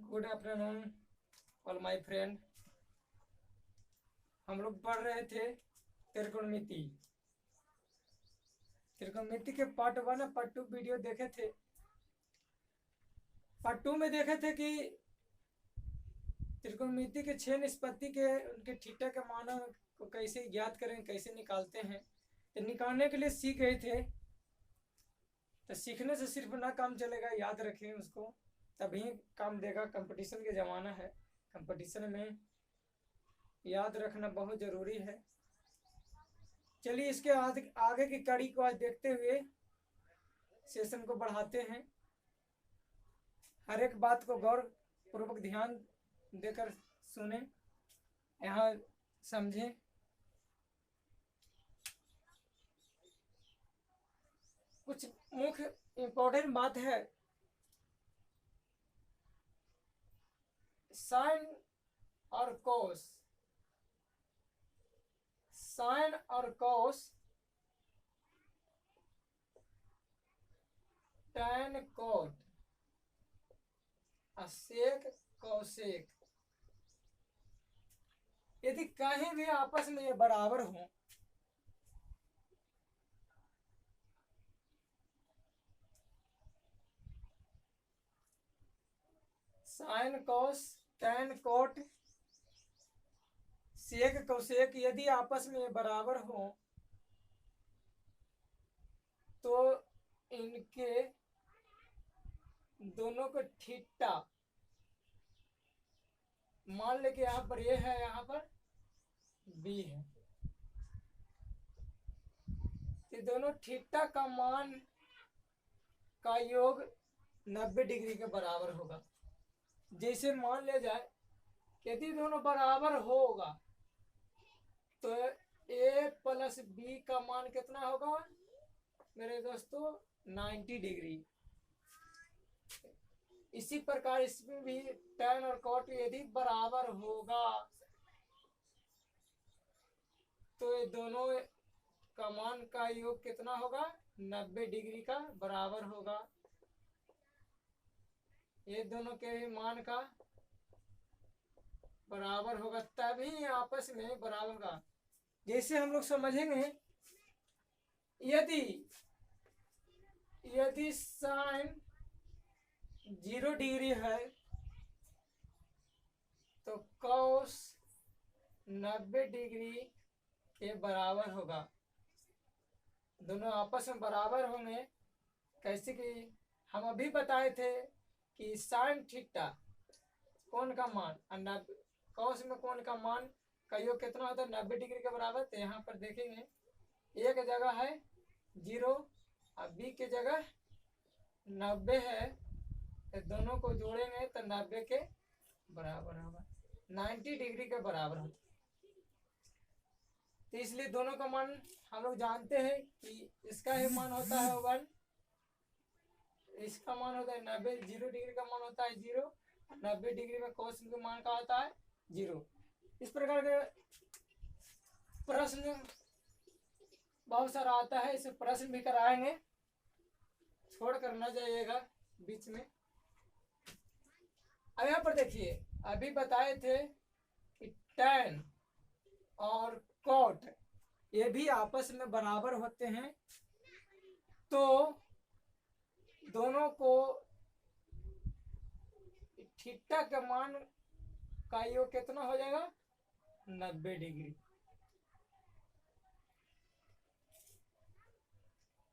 Good afternoon all my friend. हम लोग पढ़ रहे थे त्रिकोणमिति। त्रिकोणमिति के पार्ट 1 और पार्ट 2 वीडियो देखे थे। पार्ट 2 में देखे थे कि त्रिकोणमिति के 6 निष्पत्ति के उनके थीटा के मान को कैसे ज्ञात करें, कैसे निकालते हैं। तो निकालने के लिए सीख गए थे। तो सीखने से सिर्फ ना काम चलेगा, याद रखें उसको, तभी काम देगा। कंपटीशन के ज़माना है, कंपटीशन में याद रखना बहुत ज़रूरी है। चलिए इसके आगे की कड़ी को आज देखते हुए सेशन को बढ़ाते हैं। हर एक बात को गौर पूर्वक ध्यान देकर सुने, यहाँ समझें। कुछ मुख्य इम्पोर्टेंट बात है। साइन और कोस, साइन और cos, tan cot, sec cosec, यदि कहीं भी आपस में ये बराबर हो sine cos tan cot sec cosec, यदि आपस में बराबर हो तो इनके दोनों को थीटा, मान ले कि यहाँ पर ये है, यहाँ पर बी है, ये दोनों थीटा का मान का योग 90 डिग्री के बराबर होगा। जैसे मान ले जाए यदि दोनों बराबर होगा तो ए प्लस बी का मान कितना होगा मेरे दोस्तों? 90 डिग्री। इसी प्रकार इसमें भी टैन और कॉट यदि बराबर होगा तो ये दोनों का मान का योग कितना होगा? 90 डिग्री का बराबर होगा। ये दोनों के मान का बराबर होगा, तभी आपस में बराबर का। जैसे हम लोग समझेंगे, यदि साइन 0 डिग्री है तो कॉस 90 डिग्री के बराबर होगा। दोनों आपस में बराबर होंगे। कैसे कि हम अभी बताए थे कि साइन थीटा कोण का मान और कॉस में कोण का मान का योग कितना होता है? 90 डिग्री के बराबर। तो यहाँ पर देखेंगे एक जगह है 0 और बी के जगह 90 है, तो दोनों को जोड़ेंगे तो 90 के बराबर होगा, 90 डिग्री के बराबर होता है। तो इसलिए दोनों का मान हम लोग जानते हैं कि इसका ही मान होता है 1, इसका मान होता है 90, 0 डिग्री का मान होता है 0, 90 डिग्री में कोस का मान का होता है 0। इस प्रकार के प्रश्न बहुत सारा आता है, इसे प्रश्न भी कराएंगे, छोड़ कर न जाइएगा बीच में। अब यहाँ पर देखिए, अभी बताए थे कि टैन और कॉट ये भी आपस में बराबर होते हैं, तो दोनों को थीटा के मान का योग कितना हो जाएगा? 90 डिग्री,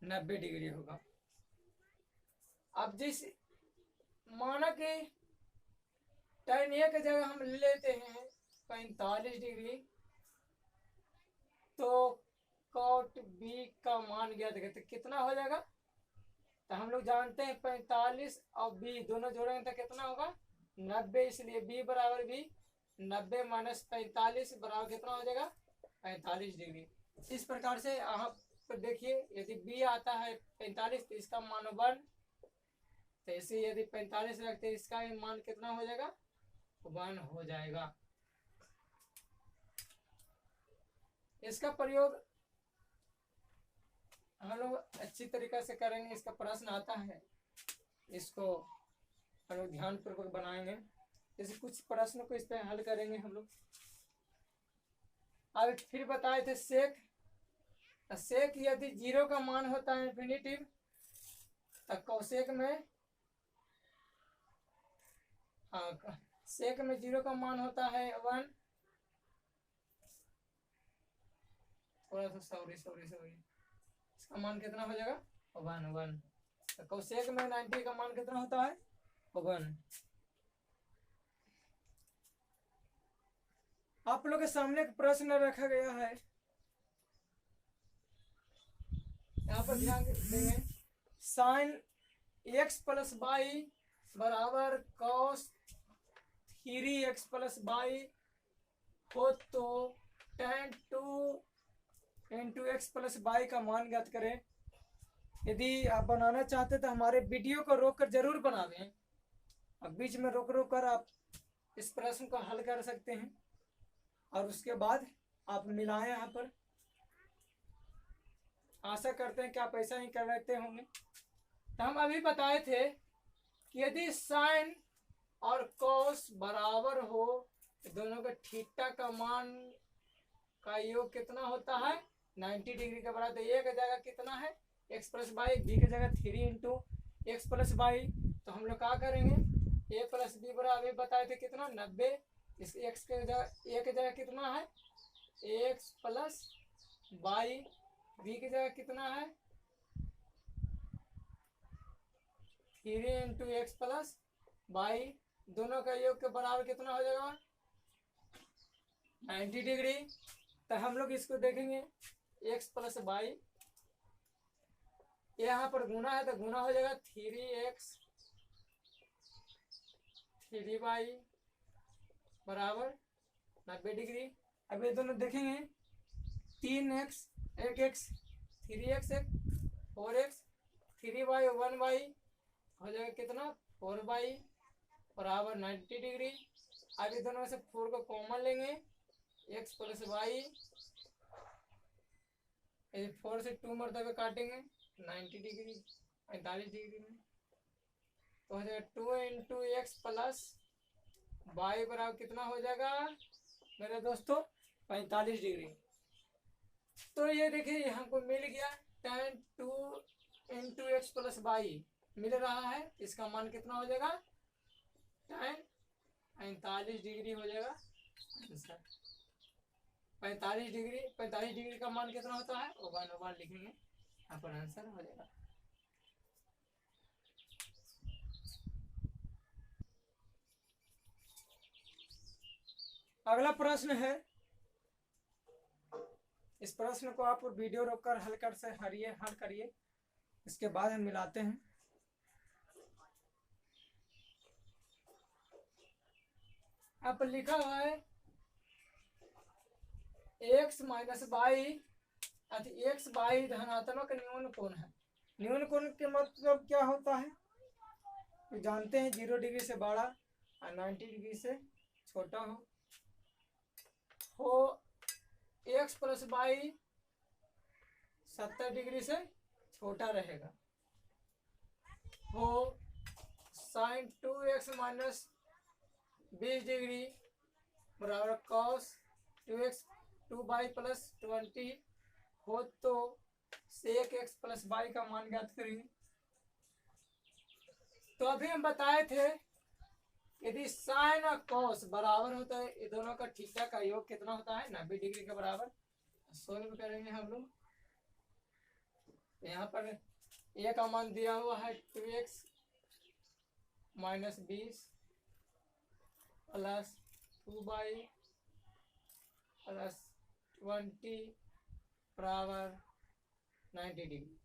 90 डिग्री होगा। अब जिस माना कि टैन ए की जगह हम लेते हैं 45 डिग्री, तो कॉट बी का मान ज्ञात करते कितना हो जाएगा? तो हम लोग जानते हैं 45 और बी दोनों जोड़ेंगे तो कितना होगा? 90। इसलिए बी बराबर भी 90 माइनस 45 बराबर कितना हो जाएगा? 45 डिग्री। इस प्रकार से आप देखिए, यदि बी आता है 45 तो इसका मान 1, तो ऐसे यदि 45 रखते इसका मान कितना हो जाएगा? 1 हो जाएगा। इसका प्रयोग हम लोग अच्छी तरीके से करेंगे। इसका प्रश्न आता है, इसको हम लोग ध्यान पूर्वक बनाएंगे। जैसे कुछ प्रश्न को इस तरह हल करेंगे हम लोग। अब फिर बताए थे सेक। सेक यदि 0 का मान होता है इन्फिनिटिव, तो कोसेक में सेक में 0 का मान होता है 1। थोड़ा सा सॉरी इसका मान कितना हो जाएगा 1। तो कोसेक में 90 का मान कितना होता है 1। आप लोग के सामने एक प्रश्न रखा गया है, यहाँ पर ध्यान देंगे। साइन x प्लस वाई बराबर कॉस 3x प्लस वाई हो तो tan 2 into x plus y का मान ज्ञात करें। यदि आप बनाना चाहते तो हमारे वीडियो को रोक कर जरूर बना दें। अब बीच में रोक कर आप इस प्रश्न को हल कर सकते हैं और उसके बाद आप मिलाएं यहाँ पर। आशा करते हैं कि आप ऐसा ही कर लेते होंगे। तो हम अभी बताए थे कि यदि साइन और कॉस बराबर हो तो दोनों का थीटा का मान का योग कितना होता है 90 डिग्री के बराबर। तो ए की जगह कितना है x प्लस वाई, बी की जगह 3 इंटू एक्स प्लस वाई। तो हम लोग क्या करेंगे, a प्लस बी बराबर बताए थे कितना 90। इस x के जगह a की जगह कितना है x प्लस वाई, बी की जगह कितना है 3 इंटू एक्स प्लस वाई। दोनों का योग के बराबर कितना हो जाएगा 90 डिग्री। तो हम लोग इसको देखेंगे x प्लस वाई, यहाँ पर गुना है तो गुना हो जाएगा 3x 3y बराबर 90 डिग्री। अब ये दोनों देखेंगे 3x 1x 3x 4x 3y 1y हो जाएगा कितना 4y बराबर 90 डिग्री। अब ये दोनों से 4 को कॉमन लेंगे x प्लस वाई, 4 से 2 मरतबे काटेंगे 90 डिग्री 45 डिग्री में। तो हो जाएगा 2 इंटू एक्स प्लस वाई बराबर कितना हो जाएगा मेरे दोस्तों 45 डिग्री। तो ये देखिए हमको मिल गया tan 2 into x plus y मिल रहा है। इसका मान कितना हो जाएगा tan 45 डिग्री हो जाएगा आंसर। 45 डिग्री का मान कितना होता है 1/1 लिखेंगे यहाँ पर आंसर हो जाएगा। अगला प्रश्न है, इस प्रश्न को आप वीडियो रोककर हल करिए, इसके बाद हम मिलाते हैं। आप लिखा हुआ है x minus y x y धनात्मक न्यून कोण है। न्यून कोण के मतलब क्या होता है तो जानते हैं 0 डिग्री से बड़ा और 90 डिग्री से छोटा हो एक्स प्लस वाई 70 डिग्री से छोटा रहेगा। हो साइन 2x माइनस 20 डिग्री बराबर कॉस 2x 2y प्लस 20 हो तो सेक x प्लस वाई का मान ज्ञात करेंगे। तो अभी हम बताए थे यदि साइन और कॉस बराबर होता है ये दोनों का थीटा का योग कितना होता है 90 डिग्री के बराबर। सोल्व करेंगे हम लोग। यहाँ पर a का मान दिया हुआ है 2x minus 20 plus 2y plus 20 बराबर 90 डिग्री।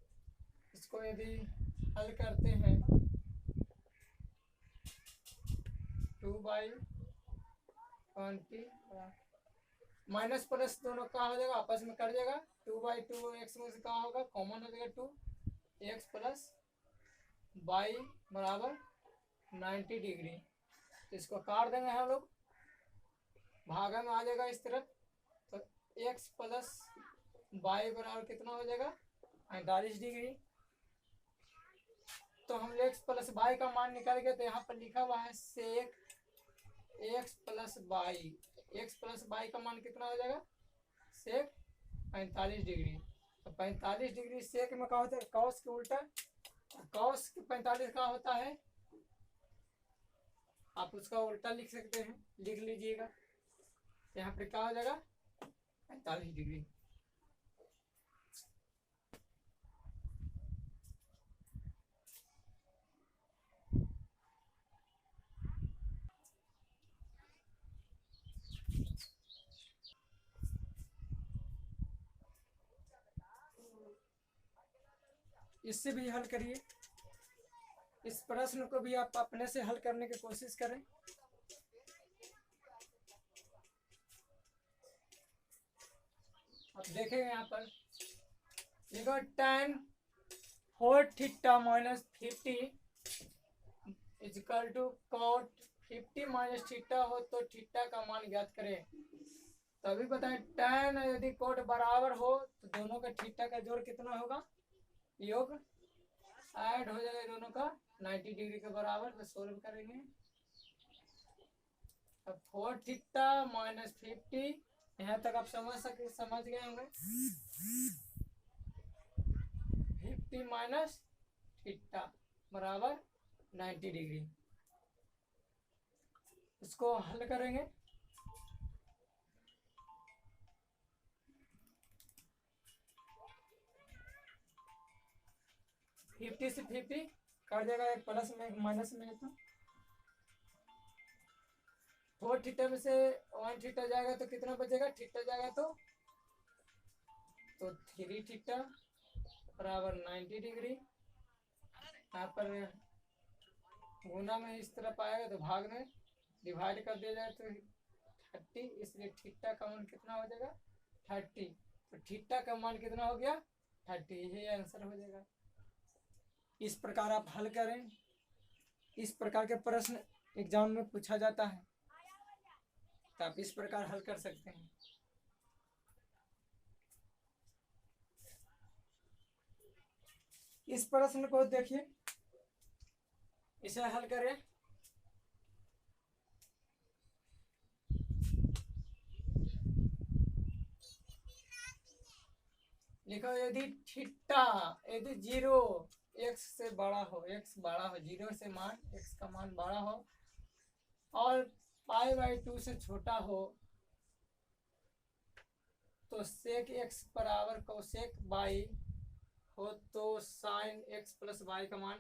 इसको यदि हल करते हैं 2/20 माइनस प्लस दोनों का हो जाएगा आपस में कट जाएगा 2/2 एक्स में से क्या होगा कॉमन हो जाएगा 2 एक्स प्लस वाई बराबर 90 डिग्री। तो इसको काट देंगे हम लोग, भागा में आ जाएगा इस तरफ। तो एक्स प्लस वाई बराबर कितना हो जाएगा 45 डिग्री। तो हम एक्स प्लस वाई का मान निकाल गए। तो यहाँ पर लिखा हुआ है sec x plus y, x plus y का मान कितना हो जाएगा, सेक 45 डिग्री। तो 45 डिग्री सेक में क्या होता है, कॉस के उल्टा, कॉस 45 का होता है, आप उसका उल्टा लिख सकते हैं, लिख लीजिएगा। यहाँ पर क्या हो जाएगा, 45 डिग्री। इससे भी हल करिए, इस प्रश्न को भी आप अपने से हल करने की कोशिश करें। अब देखेंगे यहाँ पर, देखो tan 4 theta minus 50 equal to cot 50 minus theta हो तो थीटा का मान ज्ञात करें। तभी बताएं, tan यदि cot बराबर हो तो दोनों का थीटा का जोड़ कितना होगा, योग ऐड हो जाएगा दोनों का 90 डिग्री के बराबर। तो सोल्व करेंगे, अब 4 थीटा माइनस 50, यहाँ तक आप समझ गए होंगे। 50 माइनस थीटा बराबर 90 डिग्री। इसको हल करेंगे, फिफ्टी से 50 कट जाएगा, एक प्लस में एक माइनस में है, तो 4 थीटा में से 1 थीटा जाएगा तो कितना बचेगा, थीटा जाएगा तो 3 थीटा बराबर 90 डिग्री। यहाँ पर गुना में इस तरफ आएगा तो भाग में डिवाइड कर दिया जाए तो 30, इसलिए थीटा का मान कितना हो जाएगा, 30। तो थीटा का मान कितना हो गया, 30, यही आंसर हो जाएगा। इस प्रकार आप हल करें, इस प्रकार के प्रश्न एग्जाम में पूछा जाता है, तो आप इस प्रकार हल कर सकते हैं। इस प्रश्न को देखिए, इसे हल करें। लिखो, यदि थीटा यदि 0 x से बड़ा हो, x बड़ा हो, 0 से मान x का मान बड़ा हो और π/2 से छोटा हो तो sec x बराबर cosec y हो तो sin x प्लस y का मान।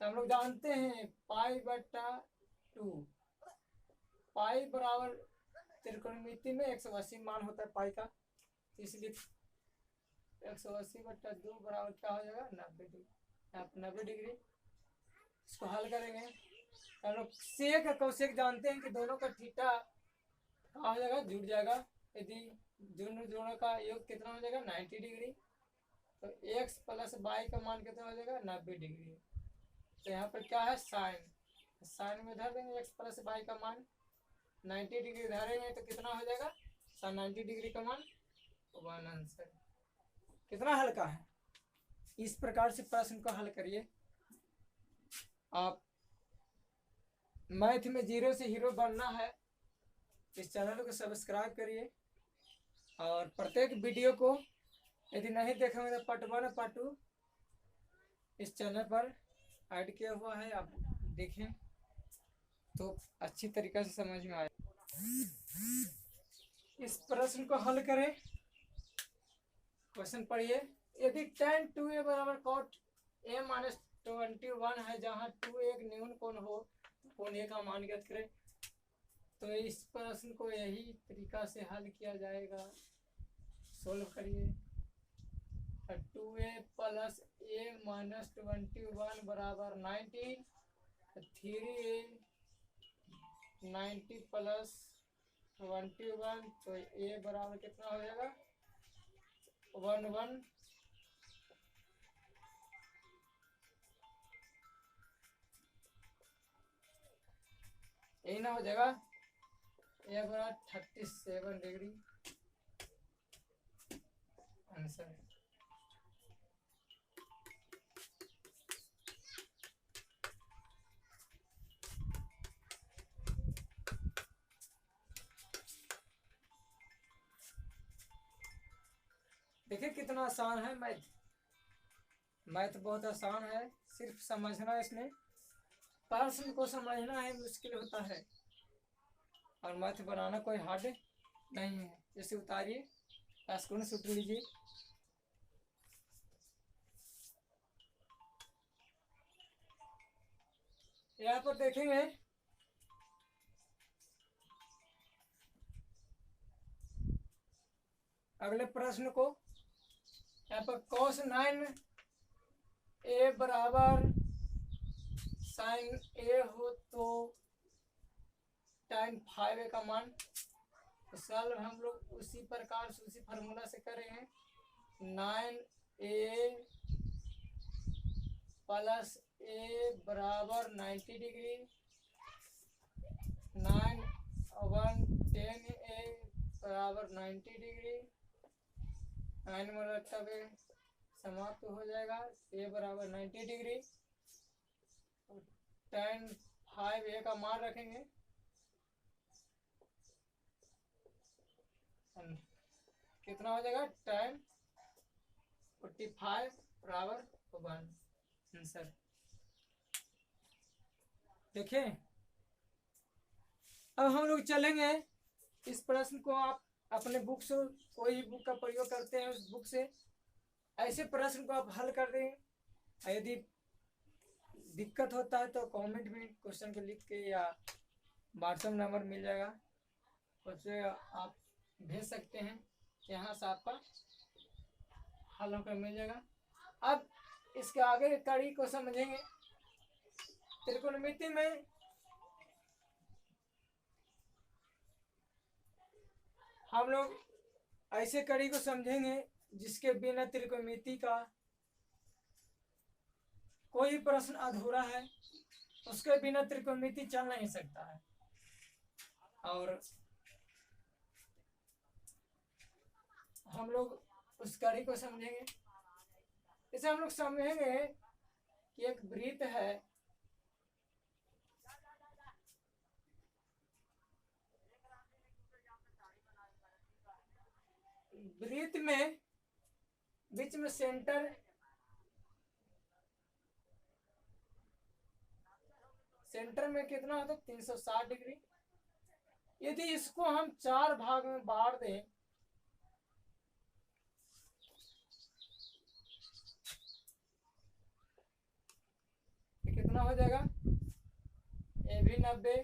तो हम लोग जानते हैं π/2, पाई बराबर त्रिकोणमिति में 180 मान होता है पाई का, इसलिए 180/2 बराबर क्या हो जाएगा, 90 डिग्री। आप 90 डिग्री इसको हल करेंगे। हम लोग सेक कौशेक जानते हैं कि दोनों का थीटा कहाँ हो जाएगा, जुड़ जाएगा। यदि दोनों का योग कितना हो जाएगा, 90 डिग्री। तो x प्लस वाई का मान कितना हो जाएगा, 90 डिग्री। तो यहाँ पर क्या है, साइन, साइन में धर देंगे x प्लस वाई का मान, 90 डिग्री धरेंगे तो कितना हो जाएगा, 90 डिग्री का मान 1 आंसर। कितना हल्का है। इस प्रकार से प्रश्न को हल करिए। आप मैथ में 0 से हीरो बनना है, इस चैनल को सब्सक्राइब करिए और प्रत्येक वीडियो को यदि नहीं देखेंगे तो पार्ट 1 और पार्ट 2 इस चैनल पर ऐड किया हुआ है, आप देखें तो अच्छी तरीके से समझ में आए। इस प्रश्न को हल करें। क्वेश्चन पढ़िए, यदि tan 2a बराबर cot a माइनस 21 है, जहाँ 2 एक न्यून कोण हो तो कोण a का मान ज्ञात करें। तो इस प्रश्न को यही तरीका से हल किया जाएगा। सोल्व करिए। 2a प्लस a माइनस 21 बराबर 90, 3a 90 प्लस 21, तो a बराबर कितना हो जाएगा, 1 यही ना हो जाएगा, ये बराबर 37 डिग्री आंसर। देखिए कितना आसान है मैथ। मैथ बहुत आसान है, सिर्फ समझना, इसमें प्रश्न को समझना है मुश्किल होता है, और मैथ बनाना कोई हार्ड नहीं है। जैसे उतारिए, स्क्रीनशॉट लीजिए। यहाँ पर देखेंगे अगले प्रश्न को। यहाँ पर cos 9a बराबर sin a हो तो tan 5a का मान। तो सॉल्व हम लोग उसी प्रकार से, उसी फार्मूला से करेंगे। 9a प्लस a बराबर 90 डिग्री, 9 1 10a बराबर 90 डिग्री, 9 मतलब समाप्त हो जाएगा। a बराबर 90 डिग्री, tan 5a का मान रखेंगे, कितना हो जाएगा, tan 45 बराबर 1 आंसर। देखिए अब हम लोग चलेंगे इस प्रश्न को। आप अपने बुक से, कोई बुक का प्रयोग करते हैं उस बुक से ऐसे प्रश्न को आप हल कर दें। यदि दिक्कत होता है तो कमेंट में क्वेश्चन को लिख के, या व्हाट्सएप नंबर मिल जाएगा उससे आप भेज सकते हैं, यहाँ से आपका हल होकर मिल जाएगा। अब इसके आगे कड़ी को समझेंगे। त्रिकोणमिति में हम लोग ऐसे कड़ी को समझेंगे जिसके बिना त्रिकोणमिति का कोई प्रश्न अधूरा है, उसके बिना त्रिकोणमिति चल नहीं सकता है। और हम लोग उस कड़ी को समझेंगे। इसे हम लोग समझेंगे कि एक वृत्त है, वृत्त में बीच में सेंटर में कितना होता है, 360 डिग्री। यदि इसको हम 4 भाग में बांट दें, तो कितना हो जाएगा, ए भी 90,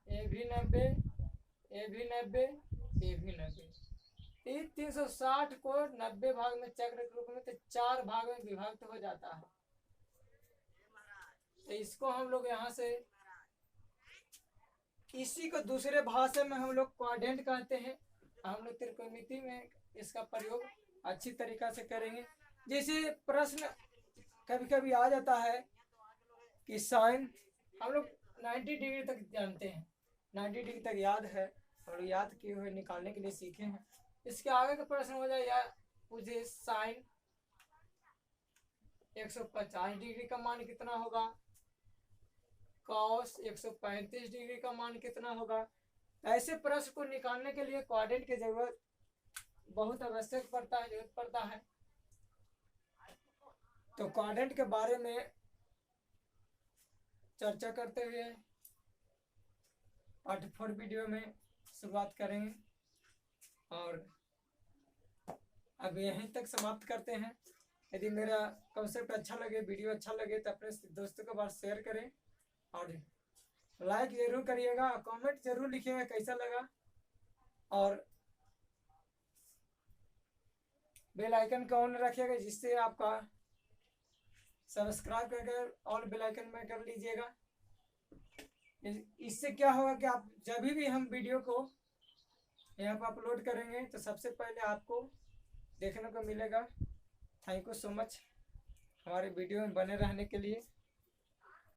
ए भी 90, ए भी 90, ए भी 90। 360 को 90 भाग में चक्र के रूप में, तो 4 भाग में विभक्त हो जाता है। तो इसको हम लोग यहाँ से, इसी को दूसरे भाषा में हम लोग क्वाड्रेंट कहते हैं। हम लोग त्रिकोणमिति में इसका प्रयोग अच्छी तरीका से करेंगे। जैसे प्रश्न कभी कभी आ जाता है कि साइन, हम लोग 90 डिग्री तक जानते हैं, 90 डिग्री तक याद है और याद किए हुए निकालने के लिए सीखे हैं। इसके आगे का प्रश्न हो जाए, या मुझे साइन 150 डिग्री का मान कितना होगा, कॉस 135 डिग्री का मान कितना होगा। ऐसे प्रश्न को निकालने के लिए क्वाड्रेंट की जरूरत बहुत आवश्यक पड़ता है, जरूरत पड़ता है। तो क्वाड्रेंट के बारे में चर्चा करते हुए पार्ट 4 वीडियो में शुरुआत करेंगे, और अब यहीं तक समाप्त करते हैं। यदि मेरा कॉन्सेप्ट अच्छा लगे, वीडियो अच्छा लगे, तो अपने दोस्तों के पास शेयर करें और लाइक जरूर करिएगा, कमेंट जरूर लिखिएगा कैसा लगा, और बेल आइकन का ऑन रखिएगा जिससे आपका सब्सक्राइब करके ऑल बेल आइकन में कर लीजिएगा। इससे क्या होगा कि आप जब भी हम वीडियो को यहाँ पर अपलोड करेंगे तो सबसे पहले आपको देखने को मिलेगा। थैंक यू सो मच हमारे वीडियो में बने रहने के लिए।